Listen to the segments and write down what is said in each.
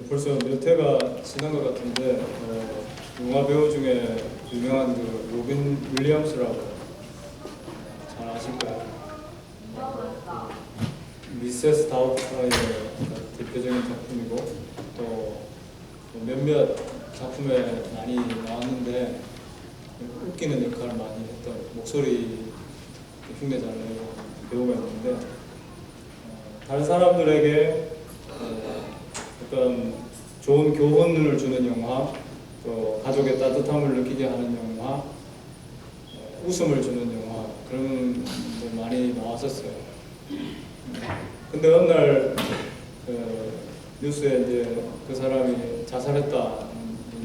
벌써 몇 회가 지난 것 같은데 영화 배우 중에 유명한 그 로빈 윌리엄스라고 잘 아실 거예요. 미세스 다우트파이어가 대표적인 작품이고 또 몇몇 작품에 많이 나왔는데 웃기는 역할을 많이 했던 목소리 흉내 잘 내는 배우가 있는데 다른 사람들에게 어떤 좋은 교훈을 주는 영화, 또 가족의 따뜻함을 느끼게 하는 영화, 웃음을 주는 영화 그런 거 많이 나왔었어요. 근데 어느 날 뉴스에 이제 그 사람이 자살했다는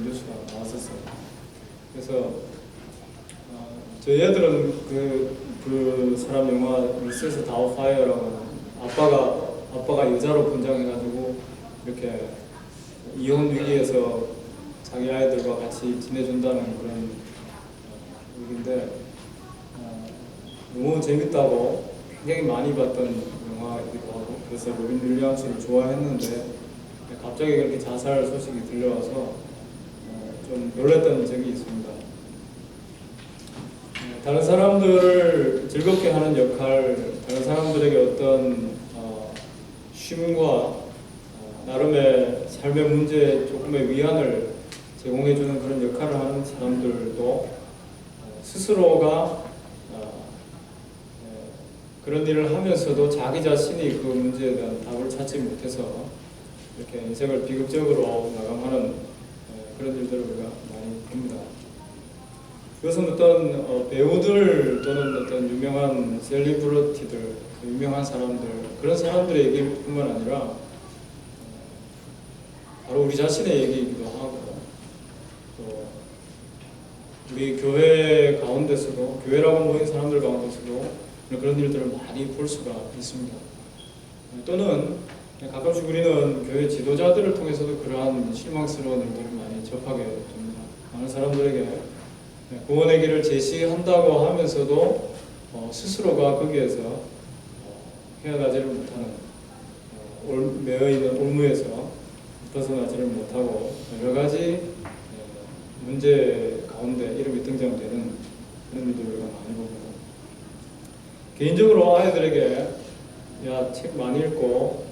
뉴스가 나왔었어요. 그래서 저희 애들은 그 사람 영화 미세스 다우파이어라고 아빠가 여자로 분장해가지고 이렇게 이혼 위기에서 자기 아이들과 같이 지내준다는 그런 얘기인데 너무 재밌다고 굉장히 많이 봤던 영화이기도 하고 그래서 로빈 윌리엄스를 좋아했는데 갑자기 그렇게 자살 소식이 들려와서 좀 놀랐던 적이 있습니다. 다른 사람들을 즐겁게 하는 역할, 다른 사람들에게 어떤 쉼과 나름의 삶의 문제에 조금의 위안을 제공해주는 그런 역할을 하는 사람들도 스스로가 그런 일을 하면서도 자기 자신이 그 문제에 대한 답을 찾지 못해서 이렇게 인생을 비극적으로 마감하는 그런 일들을 우리가 많이 봅니다. 이것은 어떤 배우들 또는 어떤 유명한 셀리브리티들, 유명한 사람들, 그런 사람들의 얘기뿐만 아니라 바로 우리 자신의 얘기이기도 하고 또 우리 교회 가운데서도, 교회라고 모인 사람들 가운데서도 그런 일들을 많이 볼 수가 있습니다. 또는 가끔씩 우리는 교회 지도자들을 통해서도 그러한 실망스러운 일들을 많이 접하게 됩니다. 많은 사람들에게 구원의 길을 제시한다고 하면서도 스스로가 거기에서 헤어나지를 못하는 매여있는 올무에서 벗어나지를 못하고 여러 가지 문제 가운데 이름이 등장되는 그런 일들을 우리가 많이 봅니다. 개인적으로 아이들에게 책 많이 읽고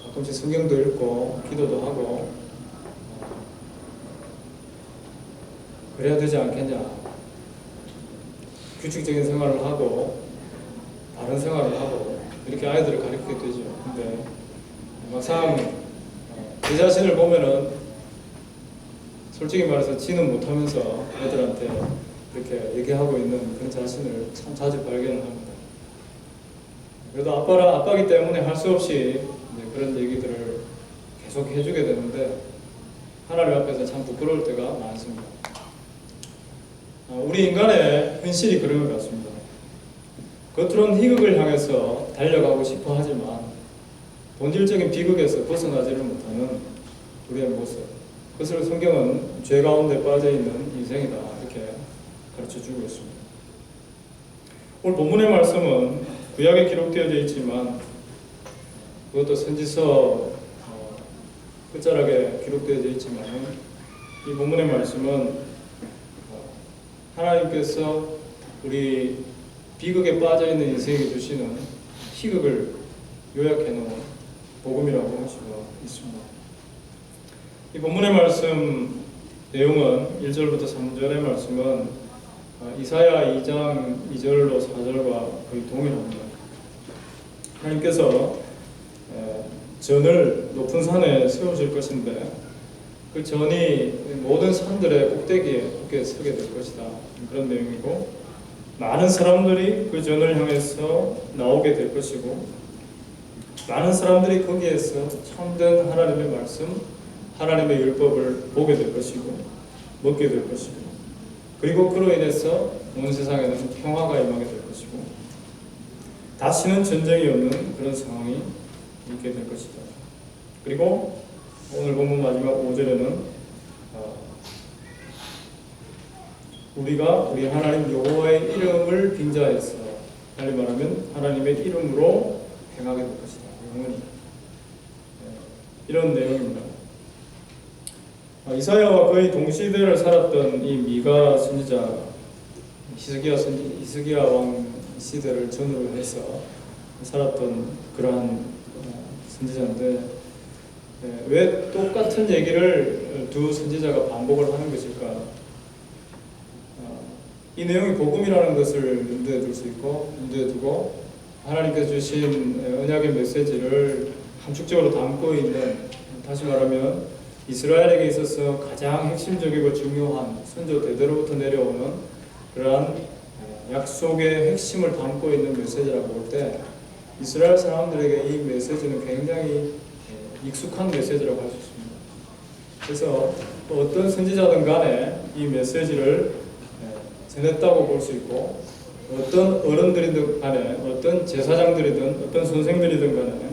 가끔씩 성경도 읽고 기도도 하고 그래야 되지 않겠냐, 규칙적인 생활을 하고 바른 생활을 하고 이렇게 아이들을 가르치게 되죠. 근데 막상 제 자신을 보면은 솔직히 말해서 지는 못하면서 애들한테 이렇게 얘기하고 있는 그런 자신을 참 자주 발견을 합니다. 그래도 아빠기 때문에 할 수 없이 그런 얘기들을 계속 해주게 되는데 하나님 앞에서 참 부끄러울 때가 많습니다. 우리 인간의 현실이 그런 것 같습니다. 겉으로는 희극을 향해서 달려가고 싶어 하지만 본질적인 비극에서 벗어나지를 못하는 우리의 모습, 그것을 성경은 죄 가운데 빠져있는 인생이다 이렇게 가르쳐주고 있습니다. 오늘 본문의 말씀은 구약에 기록되어져 있지만 그것도 선지서 끝자락에 기록되어져 있지만 이 본문의 말씀은 하나님께서 우리 비극에 빠져있는 인생에게 주시는 희극을 요약해 놓은 복음이라고 할 수가 있습니다. 이 본문의 말씀 내용은 1절부터 3절의 말씀은 이사야 2장 2절로 4절과 거의 동일합니다. 하나님께서 전을 높은 산에 세우실 것인데 그 전이 모든 산들의 꼭대기에 굳게 서게 될 것이다. 그런 내용이고 많은 사람들이 그 전을 향해서 나오게 될 것이고 많은 사람들이 거기에서 참된 하나님의 말씀, 하나님의 율법을 보게 될 것이고 먹게 될 것이고 그리고 그로 인해서 온 세상에는 평화가 임하게 될 것이고 다시는 전쟁이 없는 그런 상황이 있게 될 것이다. 그리고 오늘 본문 마지막 5절에는 우리가 우리 하나님 여호와의 이름을 빙자해서 달리 말하면 하나님의 이름으로 행하게 될 것이다. 영원히 이런 내용입니다. 이사야와 거의 동시대를 살았던 이 미가 선지자, 히스기야 왕 시대를 전후로 해서 살았던 그러한 선지자인데, 왜 똑같은 얘기를 두 선지자가 반복을 하는 것일까? 이 내용이 복음이라는 것을 염두에 둘 수 있고, 염두에 두고 하나님께서 주신 언약의 메시지를 함축적으로 담고 있는, 다시 말하면 이스라엘에게 있어서 가장 핵심적이고 중요한 선조 대대로부터 내려오는 그러한 약속의 핵심을 담고 있는 메시지라고 볼 때, 이스라엘 사람들에게 이 메시지는 굉장히 익숙한 메시지라고 할 수 있습니다. 그래서 어떤 선지자든 간에 이 메시지를 전했다고 볼 수 있고, 어떤 어른들이든 간에, 어떤 제사장들이든 어떤 선생들이든 간에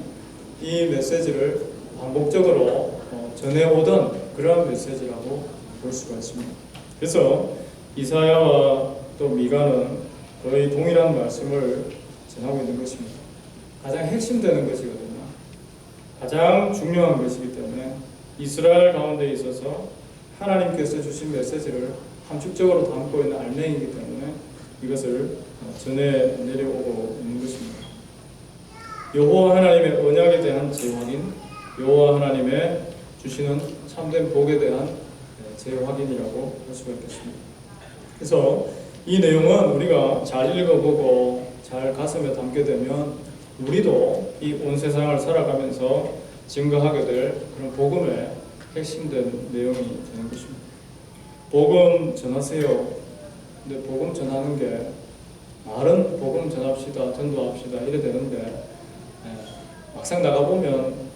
이 메시지를 반복적으로 전해오던 그러한 메시지라고 볼 수가 있습니다. 그래서 이사야와 또 미가는 거의 동일한 말씀을 전하고 있는 것입니다. 가장 핵심되는 것이거든요. 가장 중요한 것이기 때문에 이스라엘 가운데 있어서 하나님께서 주신 메시지를 함축적으로 담고 있는 알맹이기 때문에 이것을 전해 내려오고 있는 것입니다. 여호와 하나님의 언약에 대한 재확인, 여호와 하나님의 주시는 참된 복에 대한 재확인이라고 할 수가 있겠습니다. 그래서 이 내용은 우리가 잘 읽어보고 잘 가슴에 담게 되면 우리도 이 온 세상을 살아가면서 증거하게 될 그런 복음의 핵심된 내용이 되는 것입니다. 복음 전하세요. 근데 복음 전하는 게 말은 복음 전합시다, 전도합시다 이래 되는데, 막상 나가보면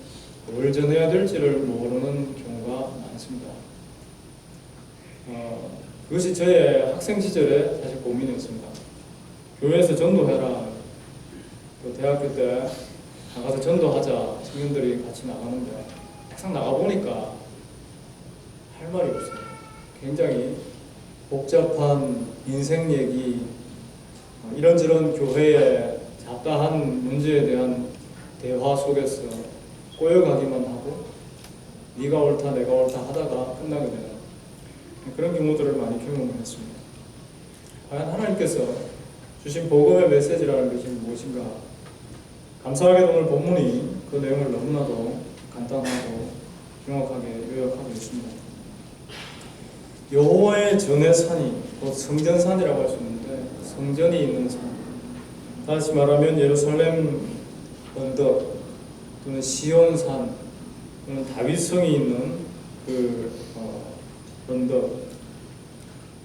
뭘 전해야 될지를 모르는 경우가 많습니다. 그것이 저의 학생 시절에 사실 고민이었습니다. 교회에서 전도해라. 또 대학교 때 나가서 전도하자. 청년들이 같이 나가는데 막상 나가보니까 할 말이 없어요. 굉장히 복잡한 인생 얘기, 이런저런 교회의 잡다한 문제에 대한 대화 속에서 꼬여가기만 하고 네가 옳다 내가 옳다 하다가 끝나게 되는 그런 경우들을 많이 경험했습니다. 과연 하나님께서 주신 복음의 메시지라는 것이 무엇인가? 감사하게도 오늘 본문이 그 내용을 너무나도 간단하고 정확하게 요약하고 있습니다. 여호와의 전의 산이 곧 성전산이라고 할 수 있는데, 성전이 있는 산, 다시 말하면 예루살렘 언덕 또는 시온산 또는 다윗성이 있는 그 언덕,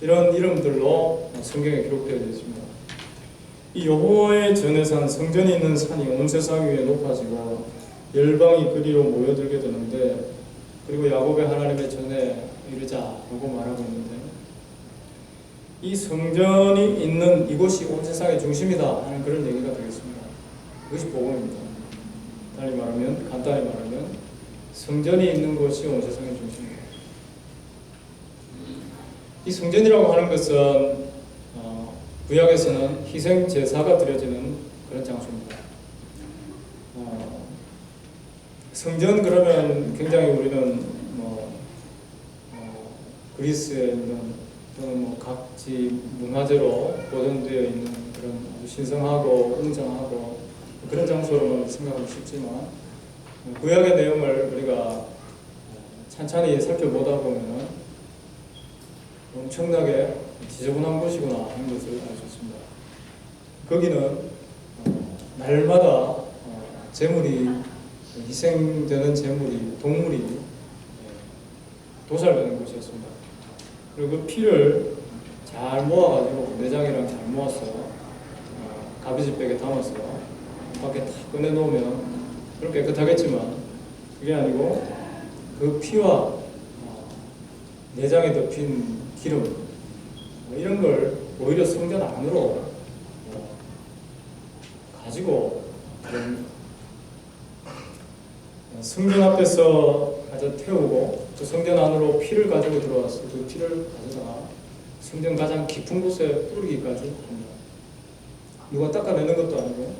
이런 이름들로 성경에 기록되어 있습니다. 이 여호와의 전의 산, 성전이 있는 산이 온 세상 위에 높아지고 열방이 그리로 모여들게 되는데, 그리고 야곱의 하나님의 전에 이르자라고 말하고 있는데, 이 성전이 있는 이곳이 온 세상의 중심이다 하는 그런 얘기가 되겠습니다. 그것이 복음입니다. 간단히 말하면 성전이 있는 곳이 온 세상의 중심입니다. 이 성전이라고 하는 것은 구약에서는 희생 제사가 드려지는 그런 장소입니다. 성전 그러면 굉장히 우리는 그리스에 있는 또는 각지 문화재로 보존되어 있는 그런 아주 신성하고 웅장하고 그런 장소로만 생각하기 쉽지만, 구약의 내용을 우리가 찬찬히 살펴보다 보면 엄청나게 지저분한 곳이구나 하는 것을 알 수 있습니다. 거기는 날마다 제물이 희생되는 제물이 동물이 도살되는 곳이었습니다. 그리고 그 피를 잘 모아가지고 내장이랑 잘 모아서 가비지백에 담아서 밖에 다 꺼내놓으면 그럼 깨끗하겠지만, 그게 아니고 그 피와 내장에 덮인 기름 이런 걸 오히려 성전 안으로 가지고 성전 앞에서 가져 태우고 그 성전 안으로 피를 가지고 들어와서 그 피를 가져다가 성전 가장 깊은 곳에 뿌리기까지 합니다. 누가 닦아내는 것도 아니고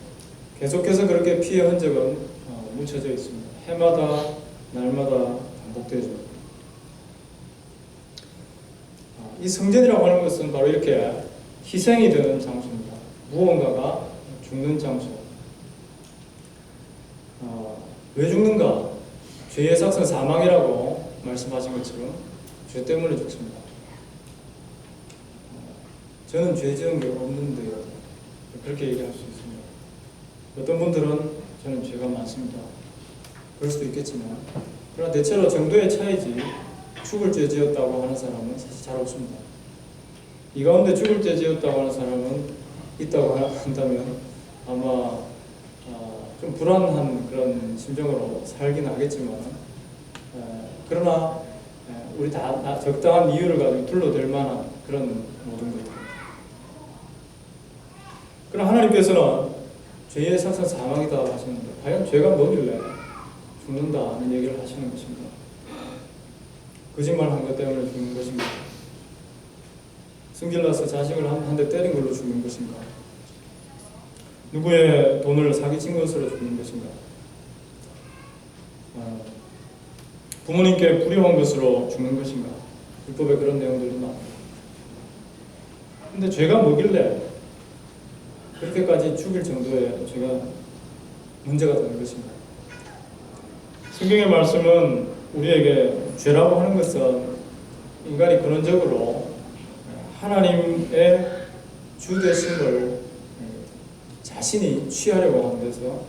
계속해서 그렇게 피의 흔적은 묻혀져 있습니다. 해마다 날마다 반복되죠. 이 성전이라고 하는 것은 바로 이렇게 희생이 되는 장소입니다. 무언가가 죽는 장소. 왜 죽는가? 죄의 삭은 사망이라고 말씀하신 것처럼 죄 때문에 죽습니다. 저는 죄 지은 게 없는데요. 그렇게 얘기할 수 있습니다. 어떤 분들은 저는 죄가 많습니다. 그럴 수도 있겠지만, 그러나 대체로 정도의 차이지 죽을 죄 지었다고 하는 사람은 사실 잘 없습니다. 이 가운데 죽을 죄 지었다고 하는 사람은 있다고 한다면 아마 좀 불안한 그런 심정으로 살긴 하겠지만, 그러나 우리 다 적당한 이유를 가지고 둘러댈 만한 그런 모든 것들. 그러나 하나님께서는 죄의 삭은 사망이다 하시는데 과연 죄가 뭐길래 죽는다는 얘기를 하시는 것입니다. 거짓말한 것 때문에 죽는 것인가? 승질나서 자식을 한 대 때린 걸로 죽는 것인가? 누구의 돈을 사기친 것으로 죽는 것인가? 부모님께 불효한 것으로 죽는 것인가? 율법에 그런 내용들이 나옵니다. 근데 죄가 뭐길래 그렇게까지 죽일 정도의 죄가 문제가 되는 것인가? 성경의 말씀은 우리에게 죄라고 하는 것은 인간이 근원적으로 하나님의 주되심을 자신이 취하려고 하는 데서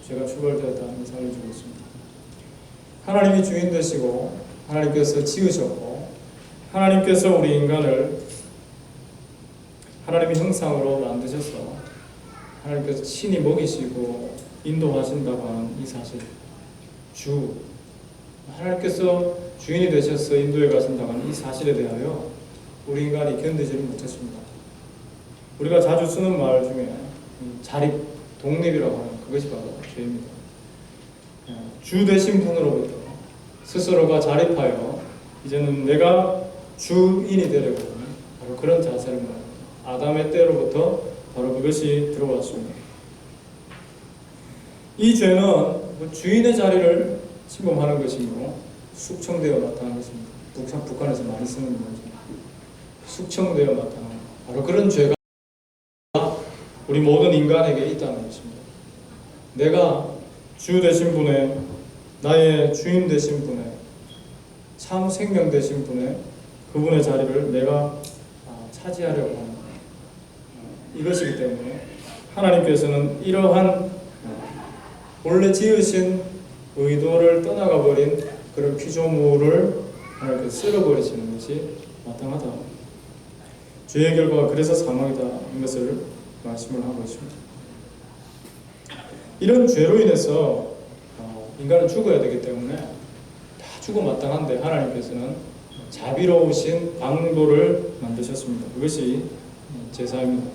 죄가 출발되었다는 것을 알려주고 있습니다. 하나님이 주인 되시고 하나님께서 지으셨고 하나님께서 우리 인간을 하나님의 형상으로 만드셔서 하나님께서 친히 먹이시고 인도하신다고 하는 이 사실, 하나님께서 주인이 되셔서 인도해 가신다고 하는 이 사실에 대하여 우리 인간이 견디지를 못했습니다. 우리가 자주 쓰는 말 중에 자립, 독립이라고 하는 그것이 바로 죄입니다. 주 되신 분으로부터 스스로가 자립하여 이제는 내가 주인이 되려고 하는 바로 그런 자세를 말합니다. 아담의 때로부터 바로 그것이 들어왔습니다. 이 죄는 주인의 자리를 침범하는 것이고 숙청되어 나타나는 것입니다. 북한에서 많이 쓰는 말이죠. 숙청되어 나타나는 바로 그런 죄가 우리 모든 인간에게 있다는 것입니다. 내가 주 되신 분의, 나의 주인 되신 분의, 참 생명 되신 분의 그분의 자리를 내가 차지하려고 하는 이것이기 때문에 하나님께서는 이러한 원래 지으신 의도를 떠나가 버린 그런 피조물을 하나님께서 쓸어버리시는 것이 마땅하다. 죄의 결과가 그래서 사망이다. 이것을 말씀을 하고 있습니다. 이런 죄로 인해서 인간은 죽어야 되기 때문에 다 죽어 마땅한데 하나님께서는 자비로우신 방도를 만드셨습니다. 그것이 제사입니다.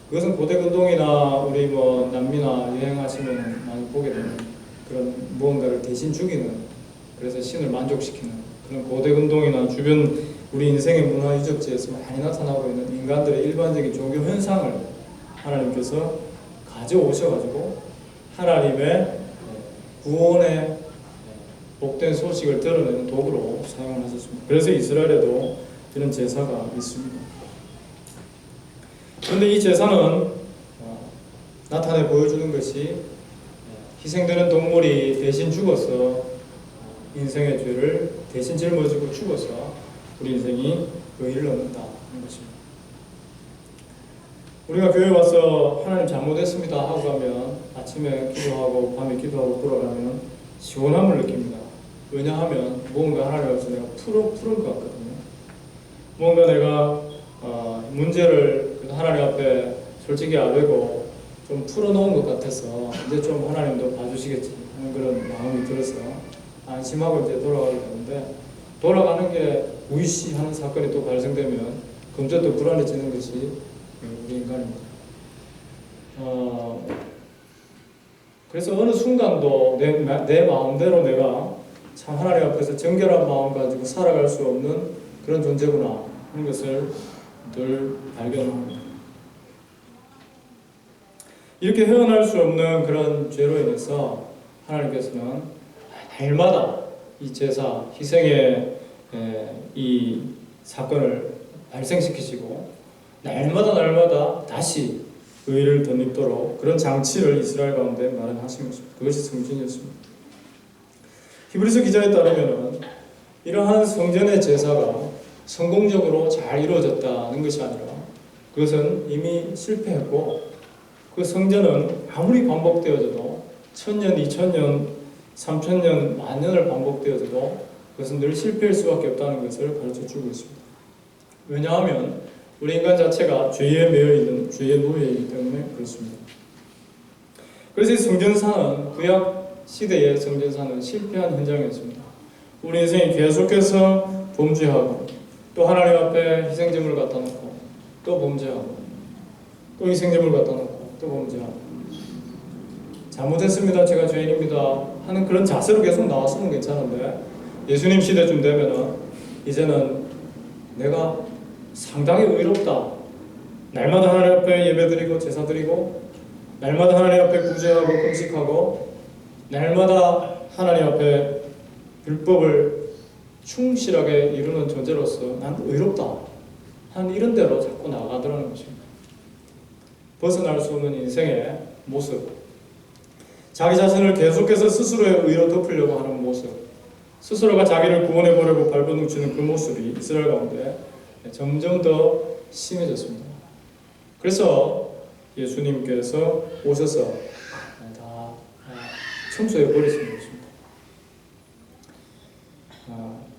그것은 고대 근동이나 우리 남미나 여행하시면 많이 보게 되는 그런 무언가를 대신 죽이는, 그래서 신을 만족시키는 그런 고대 근동이나 주변 우리 인생의 문화 유적지에서 많이 나타나고 있는 인간들의 일반적인 종교 현상을 하나님께서 가져오셔가지고 하나님의 구원의 복된 소식을 드러내는 도구로 사용을 하셨습니다. 그래서 이스라엘에도 이런 제사가 있습니다. 그런데 이 제사는 나타내 보여주는 것이 희생되는 동물이 대신 죽어서 인생의 죄를 대신 짊어지고 죽어서 우리 인생이 의의를 얻는다는 것입니다. 우리가 교회 와서 하나님 잘못했습니다 하고 가면 아침에 기도하고 밤에 기도하고 돌아가면 시원함을 느낍니다. 왜냐하면 뭔가 하나님 앞에서 내가 푸른 것 같거든요. 뭔가 내가 문제를 하나님 앞에 솔직히 알고 좀 풀어놓은 것 같아서 이제 좀 하나님도 봐주시겠지 하는 그런 마음이 들어서 안심하고 이제 돌아가게 되는데, 돌아가는 게 우이시하는 사건이 또 발생되면 금세 또 불안해지는 것이 우리 인간입니다. 그래서 어느 순간도 내 마음대로 내가 참 하나님 앞에서 정결한 마음 가지고 살아갈 수 없는 그런 존재구나 하는 것을 늘 발견합니다. 이렇게 헤어날 수 없는 그런 죄로 인해서 하나님께서는 날마다 이 제사, 희생의 이 사건을 발생시키시고 날마다 다시 의를 덧입도록 그런 장치를 이스라엘 가운데 마련하신 것입니다. 그것이 성전이었습니다. 히브리서 기자에 따르면 이러한 성전의 제사가 성공적으로 잘 이루어졌다는 것이 아니라 그것은 이미 실패했고 그 성전은 아무리 반복되어져도 1000년, 2000년, 3000년, 만년을 반복되어져도 그것은 늘 실패할 수밖에 없다는 것을 가르쳐주고 있습니다. 왜냐하면 우리 인간 자체가 죄에 매여있는 죄의 노예이기 때문에 그렇습니다. 그래서 이 성전사는 구약 시대의 성전사는 실패한 현장이었습니다. 우리 인생이 계속해서 범죄하고 또 하나님 앞에 희생제물을 갖다 놓고 또 범죄하고 또 희생제물을 갖다 놓고 또 범죄하고 잘못했습니다. 제가 죄인입니다. 하는 그런 자세로 계속 나왔으면 괜찮은데 예수님 시대쯤 되면은 이제는 내가 상당히 의롭다. 날마다 하나님 앞에 예배드리고 제사드리고 날마다 하나님 앞에 구제하고 금식하고 날마다 하나님 앞에 율법을 충실하게 이루는 존재로서 난 의롭다 하는 이런 대로 자꾸 나아가더라는 것입니다. 벗어날 수 없는 인생의 모습, 자기 자신을 계속해서 스스로의 의로 덮으려고 하는 모습, 스스로가 자기를 구원해보려고 발버둥치는 그 모습이 이스라엘 가운데 점점 더 심해졌습니다. 그래서 예수님께서 오셔서 다 청소해 버리신 것입니다.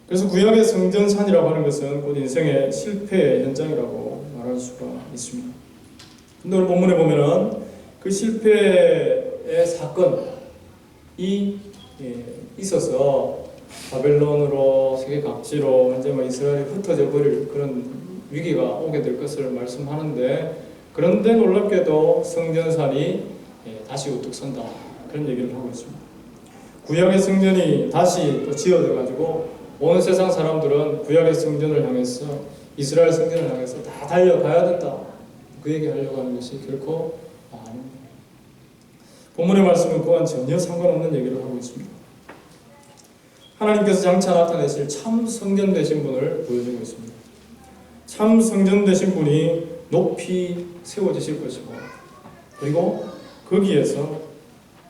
그래서 구약의 성전산이라고 하는 것은 곧 인생의 실패의 현장이라고 말할 수가 있습니다. 근데 오늘 본문에 보면은 그 실패의 사건이 있어서 바벨론으로 세계 각지로 이제 이스라엘이 흩어져 버릴 그런 위기가 오게 될 것을 말씀하는데 그런데 놀랍게도 성전산이 다시 우뚝 선다 그런 얘기를 하고 있습니다. 구약의 성전이 다시 또 지어져 가지고 온 세상 사람들은 구약의 성전을 향해서 이스라엘 성전을 향해서 다 달려가야 된다 그 얘기 하려고 하는 것이 결코 아닙니다. 본문의 말씀은 그와는 전혀 상관없는 얘기를 하고 있습니다. 하나님께서 장차 나타내실 참 성전 되신 분을 보여주고 있습니다. 참 성전 되신 분이 높이 세워지실 것이고 그리고 거기에서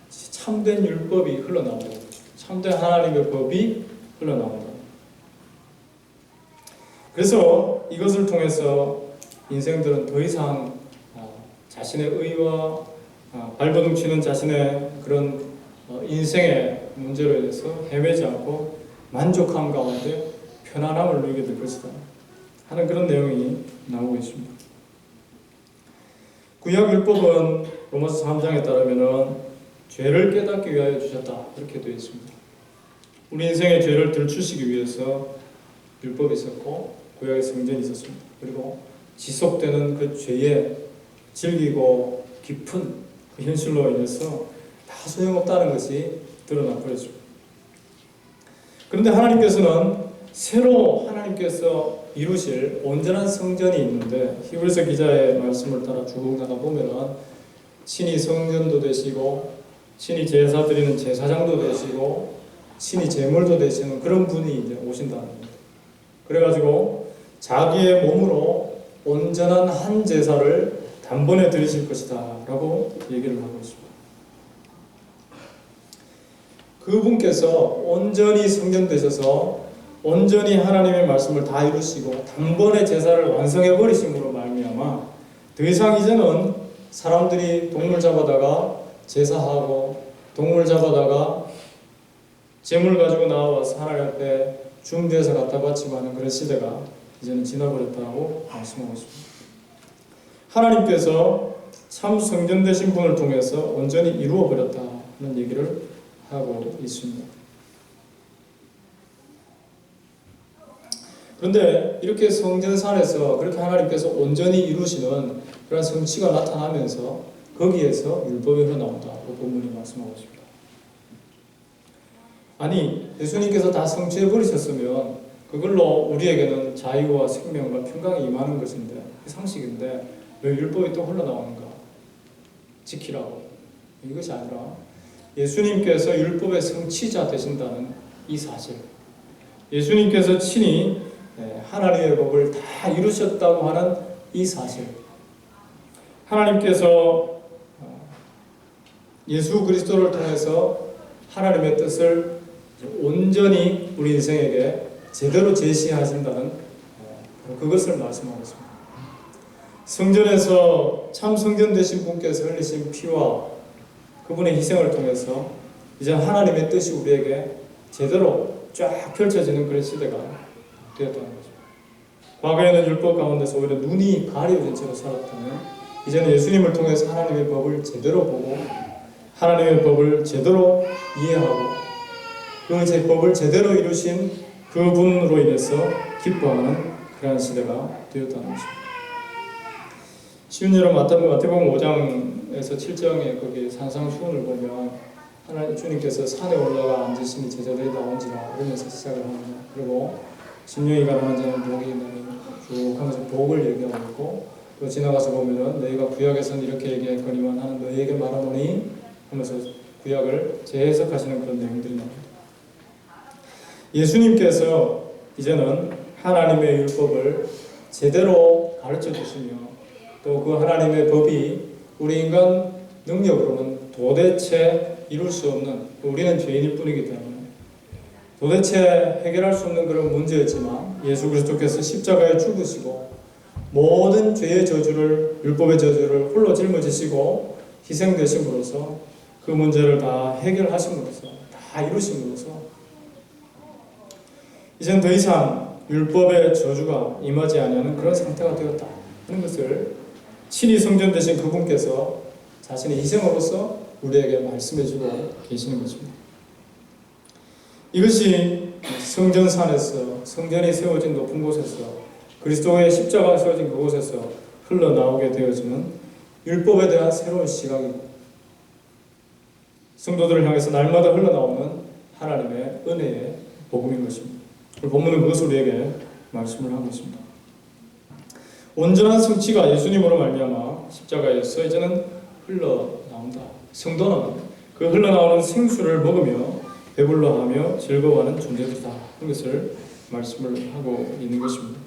참된 율법이 흘러나오고 참된 하나님의 법이 흘러나온다. 그래서 이것을 통해서 인생들은 더 이상 자신의 의와 발버둥치는 자신의 그런 인생의 문제로 인해서 헤매지 않고 만족함 가운데 편안함을 누리게 될 것이다 하는 그런 내용이 나오고 있습니다. 구약율법은 로마서 3장에 따르면 죄를 깨닫기 위하여 주셨다 이렇게 되어 있습니다. 우리 인생의 죄를 들추시기 위해서 율법이 있었고 구약의 성전이 있었습니다. 그리고 지속되는 그 죄의 질기고 깊은 그 현실로 인해서 다 소용없다는 것이 드러나 버렸습니다. 그런데 하나님께서는 새로 하나님께서 이루실 온전한 성전이 있는데 히브리서 기자의 말씀을 따라 쭉 나가 보면은 친히 성전도 되시고 친히 제사 드리는 제사장도 되시고 친히 제물도 되시는 그런 분이 이제 오신다는 겁니다. 그래가지고 자기의 몸으로 온전한 한 제사를 단번에 드리실 것이다 라고 얘기를 하고 있습니다. 그분께서 온전히 성전되셔서 온전히 하나님의 말씀을 다 이루시고 단번에 제사를 완성해 버리심으로 말미암아 더 이상 이제는 사람들이 동물 잡아다가 제사하고 동물 잡아다가 제물 가지고 나와서 하나님 앞에 준비해서 갖다 바치고 하는 그런 시대가 이제는 지나버렸다고 말씀하고 있습니다. 하나님께서 참 성전 되신 분을 통해서 온전히 이루어 버렸다는 얘기를 하고 있습니다. 그런데 이렇게 성전산에서 그렇게 하나님께서 온전히 이루시는 그런 성취가 나타나면서 거기에서 율법이 흘러나온다고 본문이 말씀하고 있습니다. 아니 예수님께서 다 성취해 버리셨으면 그걸로 우리에게는 자유와 생명과 평강이 임하는 것인데 상식인데 왜 율법이 또 흘러나오는가? 지키라고. 이것이 아니라 예수님께서 율법의 성취자 되신다는 이 사실, 예수님께서 친히 하나님의 법을 다 이루셨다고 하는 이 사실, 하나님께서 예수 그리스도를 통해서 하나님의 뜻을 온전히 우리 인생에게 제대로 제시하신다는 그것을 말씀하고 있습니다. 성전에서 참 성전 되신 분께서 흘리신 피와 그분의 희생을 통해서 이제 하나님의 뜻이 우리에게 제대로 쫙 펼쳐지는 그런 시대가 되었다는 거죠. 과거에는 율법 가운데서 오히려 눈이 가려진 채로 살았다면 이제는 예수님을 통해서 하나님의 법을 제대로 보고 하나님의 법을 제대로 이해하고 그 제 법을 제대로 이루신 그분으로 인해서 기뻐하는 그러한 시대가 되었다는 것입니다. 쉬운 예로 마태복음 5장에서 7장에 거기 산상수훈을 보면 하나님 주님께서 산에 올라가 앉으시니 제자들이 나온지라 그러면서 시작을 합니다. 그리고 심령이 가난한 자는 복이 있나니 쭉 하면서 복을 얘기하고 있고 또 지나가서 보면은 너희가 구약에서는 이렇게 얘기했거니와 나는 너희에게 말하노니 하면서 구약을 재해석하시는 그런 내용들이 나옵니다. 예수님께서 이제는 하나님의 율법을 제대로 가르쳐 주시며 또 그 하나님의 법이 우리 인간 능력으로는 도대체 이룰 수 없는, 우리는 죄인일 뿐이기 때문에 도대체 해결할 수 없는 그런 문제였지만 예수 그리스도께서 십자가에 죽으시고 모든 죄의 저주를, 율법의 저주를 홀로 짊어지시고 희생되심으로써 그 문제를 다 해결하심으로써 다 이루심으로써 이젠 더 이상 율법의 저주가 임하지 아니하는 그런 상태가 되었다 하는 것을 친히 성전 되신 그분께서 자신의 희생으로서 우리에게 말씀해주고 계시는 것입니다. 이것이 성전산에서, 성전이 세워진 높은 곳에서, 그리스도의 십자가가 세워진 그곳에서 흘러나오게 되어지는 율법에 대한 새로운 시각이고 성도들을 향해서 날마다 흘러나오는 하나님의 은혜의 복음인 것입니다. 본문은 그것을 우리에게 말씀을 하고 있습니다. 온전한 성취가 예수님으로 말미암아 십자가에서 이제는 흘러나온다. 성도는 그 흘러나오는 생수를 먹으며 배불러하며 즐거워하는 존재들이다. 그런 것을 말씀을 하고 있는 것입니다.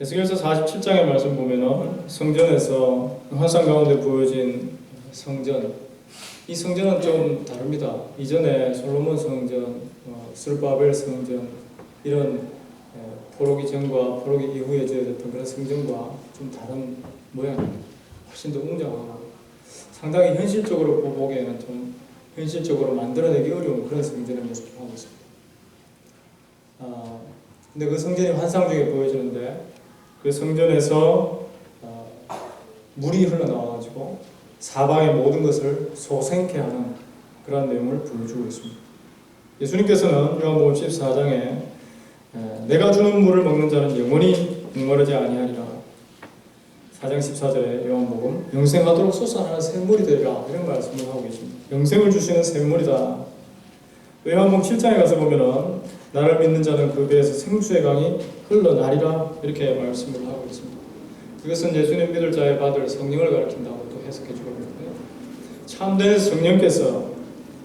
에스겔서 47장의 말씀 보면은 성전에서 환상 가운데 보여진 성전, 이 성전은 좀 다릅니다. 이전에 솔로몬 성전, 스룹바벨 성전, 이런 포로기 전과 포로기 이후에 지어졌던 그런 성전과 좀 다른 모양입니다. 훨씬 더 웅장하고 상당히 현실적으로 보기에는 좀 현실적으로 만들어내기 어려운 그런 성전의 모습을 하고 있습니다. 근데 그 성전이 환상 중에 보여지는데 그 성전에서 물이 흘러나와가지고 사방의 모든 것을 소생케 하는 그런 내용을 보여주고 있습니다. 예수님께서는 요한복음 14장에 내가 주는 물을 먹는 자는 영원히 목마르지 아니하리라. 4장 14절에 요한복음 영생하도록 솟아나는 샘물이 되리라 이런 말씀을 하고 계십니다. 영생을 주시는 샘물이다. 요한복음 7장에 가서 보면은 나를 믿는 자는 그 배에서 생수의 강이 흘러나리라 이렇게 말씀을 하고 있습니다. 이것은 예수님 믿을 자에 받을 성령을 가리킨다고 또 해석해 주고 있는데 참된 성령께서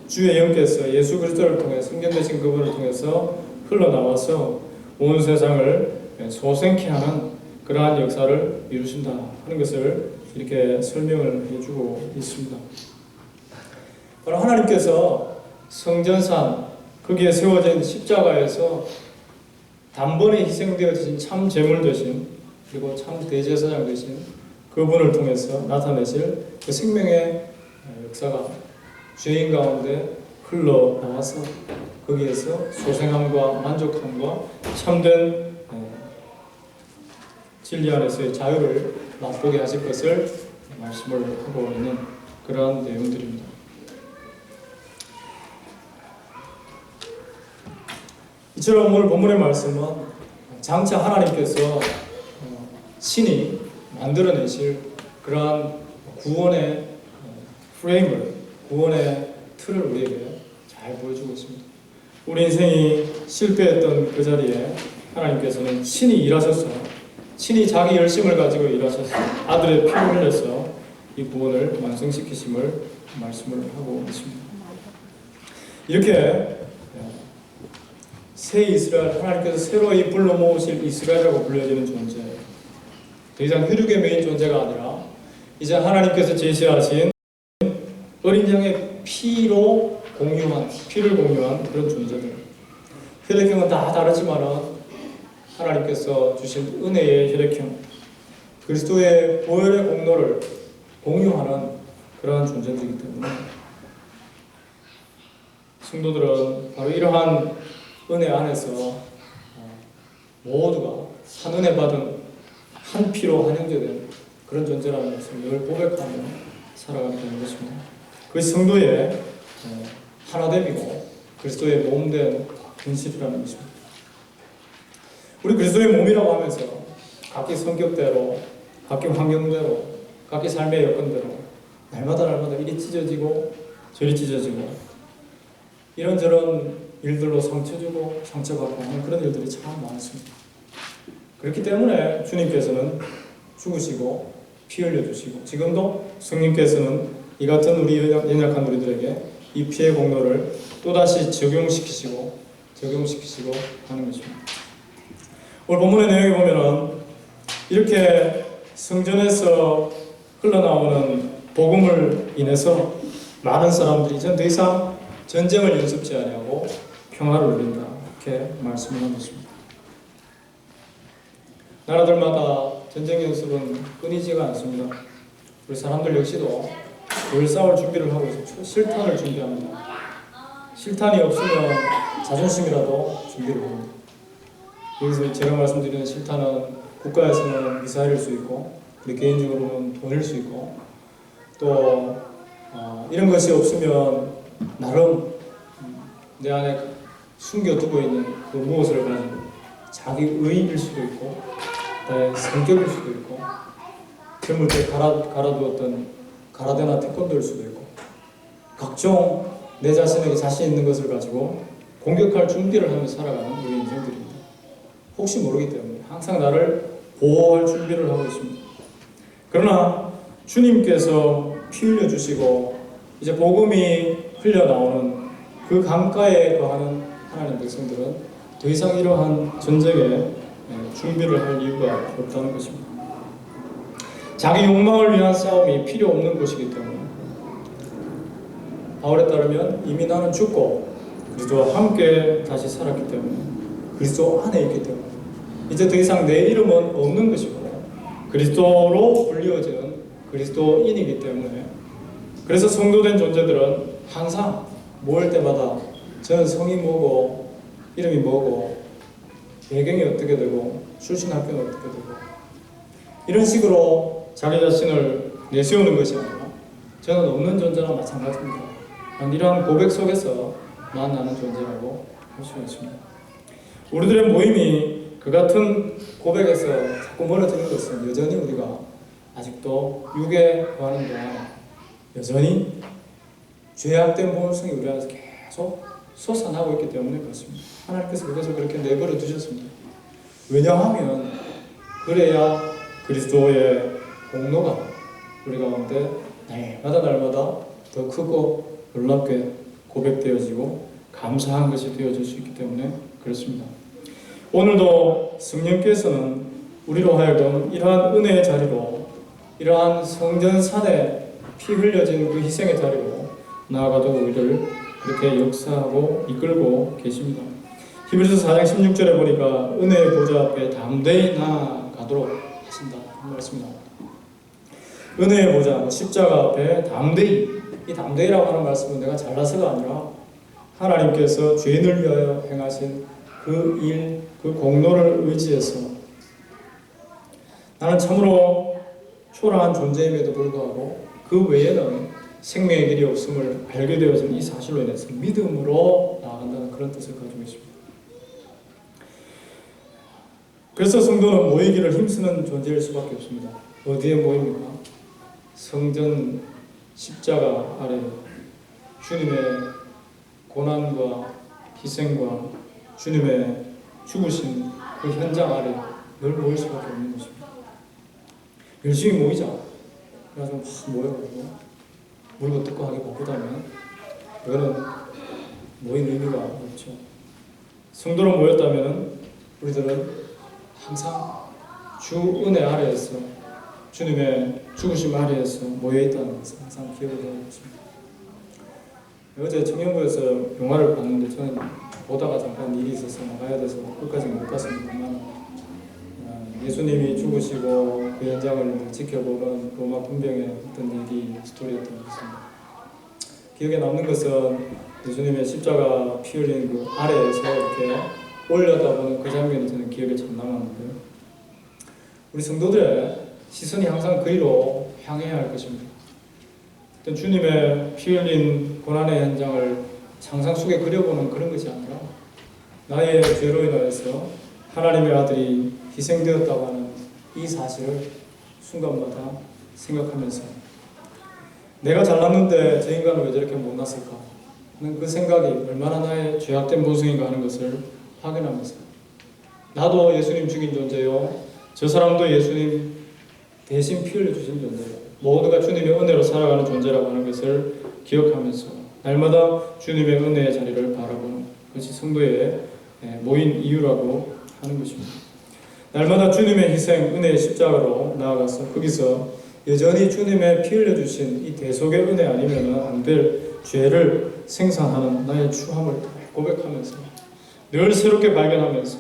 주의 영께서 예수 그리스도를 통해 성경되신 그분을 통해서 흘러나와서 온 세상을 소생케 하는 그러한 역사를 이루신다 하는 것을 이렇게 설명을 해주고 있습니다. 바로 하나님께서 성전산 거기에 세워진 십자가에서 단번에 희생되어진 참 제물 되신 그리고 참 대제사장 되신 그분을 통해서 나타내실 그 생명의 역사가 죄인 가운데 흘러나와서 거기에서 소생함과 만족함과 참된 진리 안에서의 자유를 맛보게 하실 것을 말씀을 하고 있는 그러한 내용들입니다. 이처럼 오늘 본문의 말씀은 장차 하나님께서 신이 만들어내실 그러한 구원의 프레임을, 구원의 틀을 우리에게 잘 보여주고 있습니다. 우리 인생이 실패했던 그 자리에 하나님께서는 친히 일하셔서 친히 자기 열심을 가지고 일하셔서 아들의 피를 흘려서 이 구원을 완성시키심을 말씀을 하고 있습니다. 이렇게 새 이스라엘, 하나님께서 새로이 불러 모으실 이스라엘이라고 불려지는 존재, 더 이상 혈육의 메인 존재가 아니라 이제 하나님께서 제시하신 어린 양의 피를 공유한 그런 존재들. 혈액형은 다 다르지만은 하나님께서 주신 은혜의 혈액형, 그리스도의 보혈의 공로를 공유하는 그러한 존재들이기 때문에 성도들은 바로 이러한 은혜 안에서 모두가 한 은혜 받은 한 피로 한 형제된 그런 존재라는 것을 늘 고백하며 살아가게 되는 것입니다. 그것이 성도의 하나됨이고 그리스도의 몸된 현실이라는 것입니다. 우리 그리스도의 몸이라고 하면서 각기 성격대로, 각기 환경대로, 각기 삶의 여건대로 날마다 이리 찢어지고 저리 찢어지고 이런저런 일들로 상처 주고 상처받고 하는 그런 일들이 참 많습니다. 그렇기 때문에 주님께서는 죽으시고 피 흘려주시고 지금도 성령께서는 이 같은 우리 연약한 우리들에게 이 피의 공로를 또다시 적용시키시고 하는 것입니다. 오늘 본문의 내용에 보면은 이렇게 성전에서 흘러나오는 복음을 인해서 많은 사람들이 이제 더 이상 전쟁을 연습지 아니하고 평화를 누린다 이렇게 말씀을 하고 있습니다. 나라들마다 전쟁 연습은 끊이지가 않습니다. 우리 사람들 역시도 늘 싸울 준비를 하고 있습니다. 실탄을 준비합니다. 실탄이 없으면 자존심이라도 준비를 합니다. 여기서 제가 말씀드리는 실탄은 국가에서는 미사일일 수 있고 우리 개인적으로는 돈일 수 있고 또 이런 것이 없으면 나름 내 안에 숨겨두고 있는 그 무엇을 가지고 자기 의인일 수도 있고 나의 성격일 수도 있고 젊을 때 갈아두었던 가라데나 태권도일 수도 있고 각종 내 자신에게 자신 있는 것을 가지고 공격할 준비를 하면서 살아가는 우리 인생들입니다. 혹시 모르기 때문에 항상 나를 보호할 준비를 하고 있습니다. 그러나 주님께서 피 흘려주시고 이제 복음이 흘러나오는 그 강가에 거하는 하나님 백성들은 더 이상 이러한 전쟁에 준비를 할 이유가 없다는 것입니다. 자기 욕망을 위한 싸움이 필요 없는 것이기 때문에 바울에 따르면 이미 나는 죽고 그리스도와 함께 다시 살았기 때문에 그리스도 안에 있기 때문에 이제 더 이상 내 이름은 없는 것이고 그리스도로 불리워지는 그리스도인이기 때문에 그래서 성도된 존재들은 항상 모일 때마다 저는 성이 뭐고 이름이 뭐고 배경이 어떻게 되고 출신 학교는 어떻게 되고 이런 식으로 자기 자신을 내세우는 것이 아니라 저는 없는 존재나 마찬가지입니다. 이러한 고백 속에서 나는 존재라고 할 수 있습니다. 우리들의 모임이 그 같은 고백에서 자꾸 멀어지는 것은 여전히 우리가 아직도 육에 거하는 동안 여전히 죄악된 본성이 우리 안에서 계속 솟아나고 있기 때문에 그렇습니다. 하나님께서 그것을 그렇게 내버려 두셨습니다. 왜냐하면 그래야 그리스도의 공로가 우리 가운데 날마다 더 크고 놀랍게 고백되어지고 감사한 것이 되어질 수 있기 때문에 그렇습니다. 오늘도 성령께서는 우리로 하여금 이러한 은혜의 자리로 이러한 성전산에 피 흘려진 그 희생의 자리로 나아가도록 우리를 그렇게 역사하고 이끌고 계십니다. 히브리서 4장 16절에 보니까 은혜의 보좌 앞에 담대히 나아가도록 하신다 말씀이 나옵니다. 은혜의 보좌, 십자가 앞에 담대히, 이 담대히라고 하는 말씀은 내가 잘나서가 아니라 하나님께서 죄인을 위하여 행하신 그 일, 그 공로를 의지해서 나는 참으로 초라한 존재임에도 불구하고 그 외에는 생명의 길이 없음을 알게 되어진 이 사실로 인해서 믿음으로 나아간다는 그런 뜻을 가지고 있습니다. 그래서 성도는 모이기를 힘쓰는 존재일 수밖에 없습니다. 어디에 모입니까? 성전 십자가 아래 주님의 고난과 희생과 주님의 죽으신 그 현장 아래 늘 모일 수밖에 없는 것입니다. 열심히 모이자. 그래서 막 모여가지고 물고 뜯고 하기 바쁘다면 이거는 모인 의미가 없죠. 성도로 모였다면 우리들은 항상 주 은혜 아래에서 주님의 죽으심 아래에서 모여있다는 것을 항상 기억을 해야 합니다. 어제 청년부에서 영화를 봤는데 저는 보다가 잠깐 일이 있어서 나가야 돼서 끝까지 못 갔습니다만 예수님이 죽으시고 그 현장을 지켜보는 로마 군병의 어떤 얘기 스토리였던 것 같습니다. 기억에 남는 것은 예수님의 십자가 피 흘린 그 아래에서 이렇게 올려다보는 그 장면이 저는 기억에 참 남았는데요. 우리 성도들의 시선이 항상 그리로 향해야 할 것입니다. 어떤 주님의 피 흘린 고난의 현장을 상상 속에 그려보는 그런 것이 아니라 나의 죄로 인하여서 하나님의 아들이 희생되었다고 하는 이 사실을 순간마다 생각하면서 내가 잘났는데 저 인간은 왜 저렇게 못났을까 하는 그 생각이 얼마나 나의 죄악된 본성인가 하는 것을 확인하면서 나도 예수님 죽인 존재요, 저 사람도 예수님 대신 피 흘려주신 존재요, 모두가 주님의 은혜로 살아가는 존재라고 하는 것을 기억하면서 날마다 주님의 은혜의 자리를 바라보는 것이 성도의 모인 이유라고 하는 것입니다. 날마다 주님의 희생, 은혜의 십자가로 나아가서 거기서 여전히 주님의 피 흘려주신 이 대속의 은혜 아니면 안 될 죄를 생산하는 나의 추함을 고백하면서 늘 새롭게 발견하면서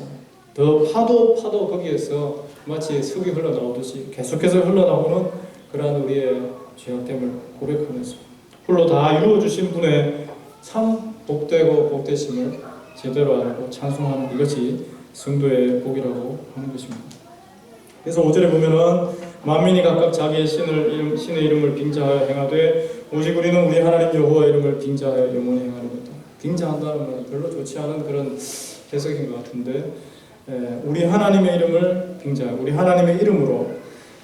더 파도 거기에서 마치 흙이 흘러나오듯이 계속해서 흘러나오는 그러한 우리의 죄악됨을 고백하면서 홀로 다 이루어주신 분의 참 복되고 복되심을 제대로 알고 찬송하는 이것이 성도의 복이라고 하는 것입니다. 그래서 5절에 보면은 만민이 각각 자기의 신의 이름을 빙자하여 행하되 오직 우리는 우리 하나님 여호와의 이름을 빙자하여 영원히 행하리로다. 빙자한다는 말은 별로 좋지 않은 그런 해석인 것 같은데 우리 하나님의 이름을 빙자하여 우리 하나님의 이름으로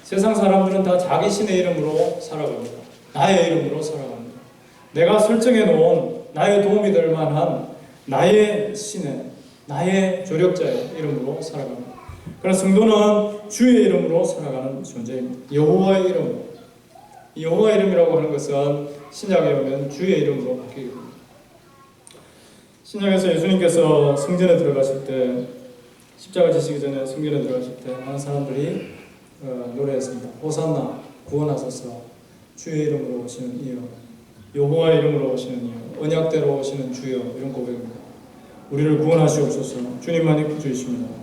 세상 사람들은 다 자기 신의 이름으로 살아갑니다. 나의 이름으로 살아갑니다. 내가 설정해 놓은 나의 도움이 될 만한 나의 신의 나의 조력자의 이름으로 살아갑니다. 그러나 성도는 주의 이름으로 살아가는 존재입니다. 여호와의 이름으로. 이 여호와의 이름이라고 하는 것은 신약에 오면 주의 이름으로 바뀌게 됩니다. 신약에서 예수님께서 성전에 들어가실 때 십자가 지시기 전에 성전에 들어가실 때 많은 사람들이 노래했습니다. 호산나 구원하소서 주의 이름으로 오시는 이여 여호와의 이름으로 오시는 이여 언약대로 오시는 주여 이런 고백입니다. 우리를 구원하시옵소서. 주님만이 구주이십니다.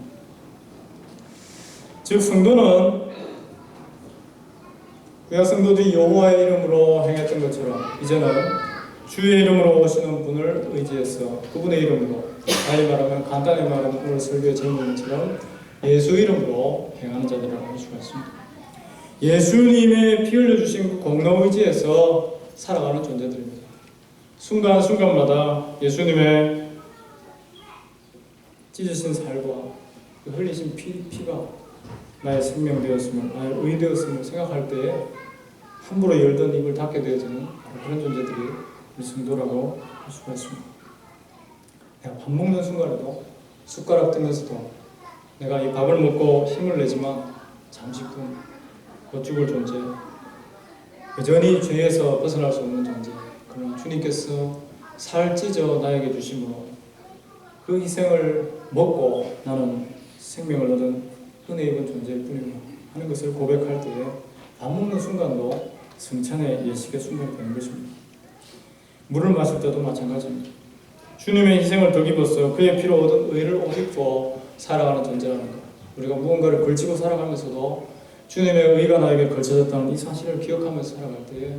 즉 성도는 구약 성도들이 여호와의 이름으로 행했던 것처럼 이제는 주의 이름으로 오시는 분을 의지해서 그분의 이름으로 달리 말하면 간단히 말하면 오늘 설교의 제목처럼 예수 이름으로 행하는 자들이라고 할 수가 있습니다. 예수님의 피 흘려주신 그 공로 의지에서 살아가는 존재들입니다. 순간순간마다 예수님의 찢으신 살과 그 흘리신 피가 나의 생명 되었음을, 나의 의 되었음을 생각할 때에 함부로 열던 입을 닫게 되어지는 그런 존재들이 우리 성도라고 할 수가 있습니다. 내가 밥 먹는 순간에도 숟가락 뜨면서도 내가 이 밥을 먹고 힘을 내지만 잠시뿐 곧 죽을 존재, 여전히 죄에서 벗어날 수 없는 존재, 그러나 주님께서 살 찢어 나에게 주심으로 그 희생을 먹고 나는 생명을 얻은 은혜 입은 존재일 뿐이구나 하는 것을 고백할 때에 밥 먹는 순간도 성찬의 예식의 순간이 되는 것입니다. 물을 마실 때도 마찬가지입니다. 주님의 희생을 덧입어서 그의 피로 얻은 의를 옷 입고 살아가는 존재라는 것, 우리가 무언가를 걸치고 살아가면서도 주님의 의가 나에게 걸쳐졌다는 이 사실을 기억하면서 살아갈 때에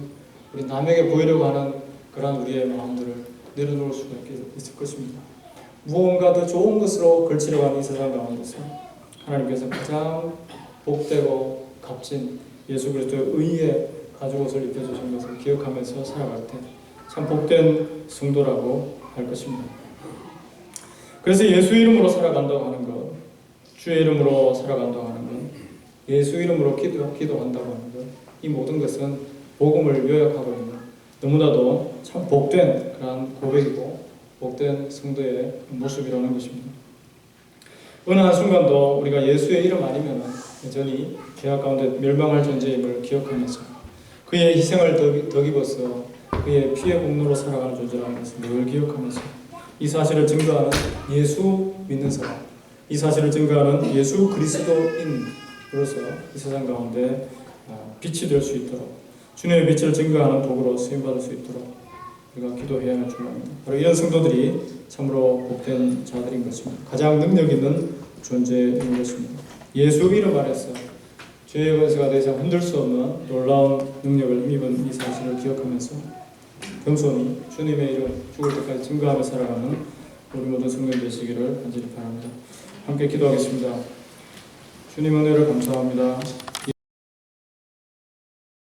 우리 남에게 보이려고 하는 그러한 우리의 마음들을 내려놓을 수가 있을 것입니다. 무언가 더 좋은 것으로 걸치려고 하는 이 세상 가운데서 하나님께서 가장 복되고 값진 예수 그리스도의 의의 가죽옷을 입혀주신 것을 기억하면서 살아갈 때 참 복된 성도라고 할 것입니다. 그래서 예수 이름으로 살아간다고 하는 것, 주의 이름으로 살아간다고 하는 것, 예수 이름으로 기도한다고 하는 것, 이 모든 것은 복음을 요약하고 있는 너무나도 참 복된 그런 고백이고 복된 성도의 모습이라는 것입니다. 어느 한순간도 우리가 예수의 이름 아니면 여전히 죄악 가운데 멸망할 존재임을 기억하면서 그의 희생을 덧입어서 그의 피의 공로로 살아가는 존재라는 것을 늘 기억하면서 이 사실을 증거하는 예수 믿는 사람, 이 사실을 증거하는 예수 그리스도인으로서 이 세상 가운데 빛이 될 수 있도록, 주님의 빛을 증거하는 도구로 쓰임받을 수 있도록 우리가 기도해야 할 줄 압니다. 바로 이런 성도들이 참으로 복된 자들인 것입니다. 가장 능력 있는 존재인 것입니다. 예수 이름 아래서 죄의 권세가 더 이상 흔들 수 없는 놀라운 능력을 힘입은 이 사실을 기억하면서 겸손히 주님의 이름 죽을 때까지 증거하며 살아가는 우리 모든 성도 되시기를 간절히 바랍니다. 함께 기도하겠습니다. 주님 은혜를 감사합니다.